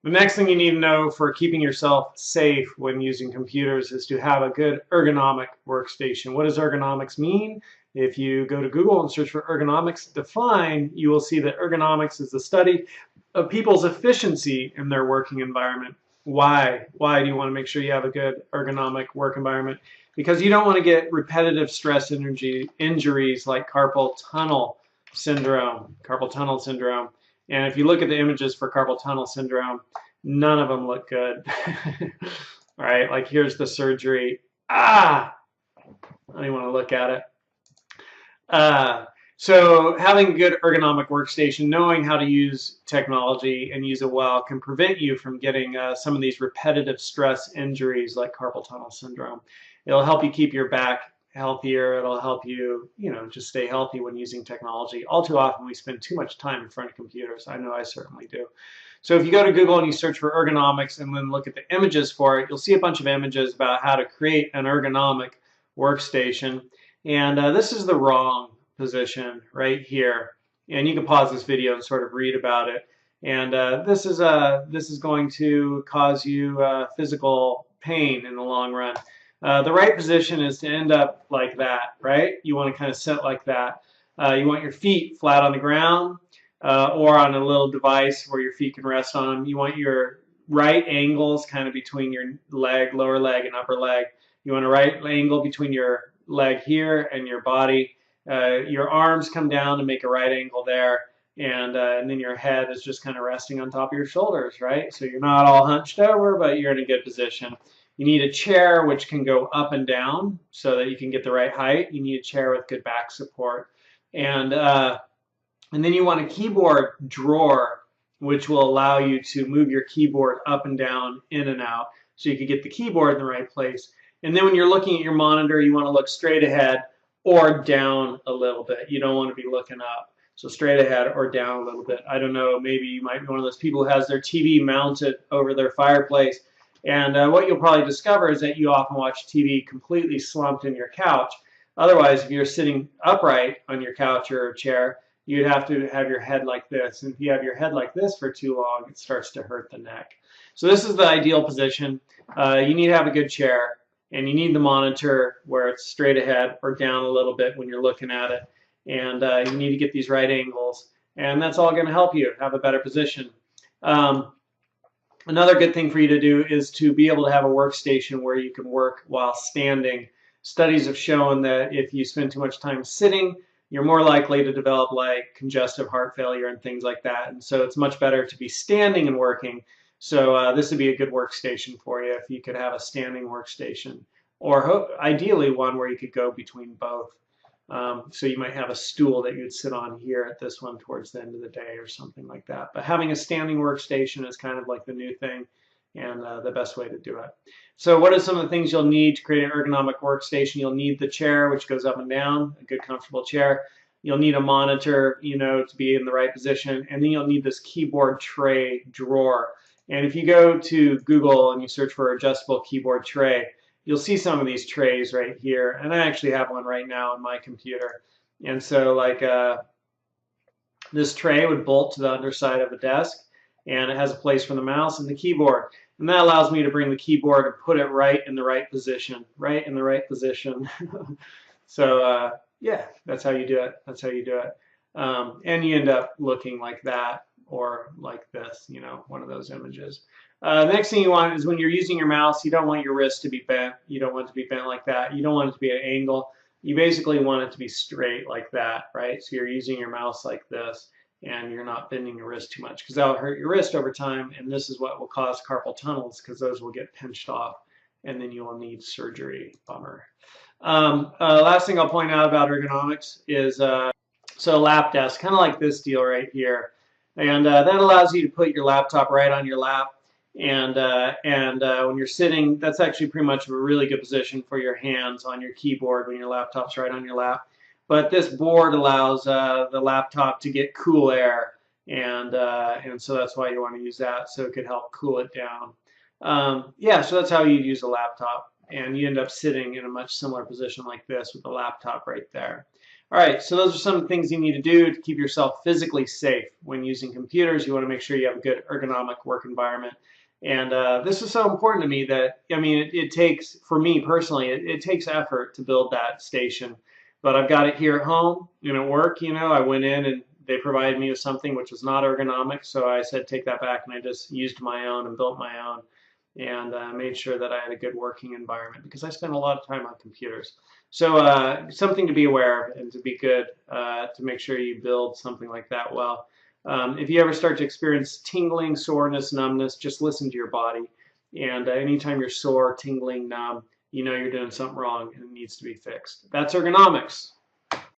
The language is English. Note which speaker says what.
Speaker 1: The next thing you need to know for keeping yourself safe when using computers is to have a good ergonomic workstation. What does ergonomics mean? If you go to Google and search for ergonomics define, you will see that ergonomics is the study of people's efficiency in their working environment. Why? Why do you want to make sure you have a good ergonomic work environment? Because you don't want to get repetitive stress injuries like carpal tunnel syndrome. Carpal tunnel syndrome. And if you look at the images for carpal tunnel syndrome, none of them look good. All right, like here's the surgery. Ah, I don't even want to look at it. So having a good ergonomic workstation, knowing how to use technology and use it well can prevent you from getting some of these repetitive stress injuries like carpal tunnel syndrome. It'll help you keep your back healthier. It'll help you, just stay healthy when using technology. All too often we spend too much time in front of computers. I know I certainly do. So if you go to Google and you search for ergonomics and then look at the images for it, you'll see a bunch of images about how to create an ergonomic workstation. And this is the wrong position right here. And you can pause this video and sort of read about it. And this is going to cause you physical pain in the long run. The right position is to end up like that, right? You want to kind of sit like that. You want your feet flat on the ground or on a little device where your feet can rest on them. You want your right angles kind of between your leg, lower leg, and upper leg. You want a right angle between your leg here and your body. Your arms come down to make a right angle there, and then your head is just kind of resting on top of your shoulders, right? So you're not all hunched over, but you're in a good position. You need a chair which can go up and down so that you can get the right height. You need a chair with good back support. And then you want a keyboard drawer which will allow you to move your keyboard up and down, in and out, so you can get the keyboard in the right place. And then when you're looking at your monitor, you want to look straight ahead or down a little bit. You don't want to be looking up. So straight ahead or down a little bit. I don't know, maybe you might be one of those people who has their TV mounted over their fireplace. And what you'll probably discover is that you often watch TV completely slumped in your couch. Otherwise, if you're sitting upright on your couch or chair, you'd have to have your head like this. And if you have your head like this for too long, it starts to hurt the neck. So this is the ideal position. You need to have a good chair, and you need the monitor where it's straight ahead or down a little bit when you're looking at it. And you need to get these right angles. And that's all going to help you have a better position. Another good thing for you to do is to be able to have a workstation where you can work while standing. Studies have shown that if you spend too much time sitting, you're more likely to develop like congestive heart failure and things like that. And so it's much better to be standing and working. So this would be a good workstation for you if you could have a standing workstation, or ideally one where you could go between both. So you might have a stool that you'd sit on here at this one towards the end of the day or something like that. But having a standing workstation is kind of like the new thing and the best way to do it. So what are some of the things you'll need to create an ergonomic workstation? You'll need the chair, which goes up and down, a good comfortable chair. You'll need a monitor, to be in the right position. And then you'll need this keyboard tray drawer. And if you go to Google and you search for adjustable keyboard tray, you'll see some of these trays right here. And I actually have one right now on my computer. And so like this tray would bolt to the underside of the desk, and it has a place for the mouse and the keyboard. And that allows me to bring the keyboard and put it right in the right position, So yeah, that's how you do it. That's how you do it. And you end up looking like that or like this, one of those images. The next thing you want is when you're using your mouse, you don't want your wrist to be bent. You don't want it to be bent like that. You don't want it to be at an angle. You basically want it to be straight like that, right? So you're using your mouse like this, and you're not bending your wrist too much because that'll hurt your wrist over time, and this is what will cause carpal tunnels because those will get pinched off, and then you will need surgery. Bummer. Last thing I'll point out about ergonomics is so Lapdesk, kind of like this deal right here, and that allows you to put your laptop right on your lap. And when you're sitting, that's actually pretty much a really good position for your hands on your keyboard when your laptop's right on your lap. But this board allows the laptop to get cool air, and so that's why you want to use that, so it could help cool it down. Yeah, so that's how you use a laptop, and you end up sitting in a much similar position like this with the laptop right there. All right, so those are some things you need to do to keep yourself physically safe when using computers. You want to make sure you have a good ergonomic work environment. And this is so important to me that, I mean, it takes, for me personally, it takes effort to build that station. But I've got it here at home, at work, I went in and they provided me with something which was not ergonomic. So I said, take that back. And I just used my own and built my own and made sure that I had a good working environment because I spend a lot of time on computers. So something to be aware of and to be good to make sure you build something like that well. If you ever start to experience tingling, soreness, numbness, just listen to your body. And anytime you're sore, tingling, numb, you know you're doing something wrong and it needs to be fixed. That's ergonomics.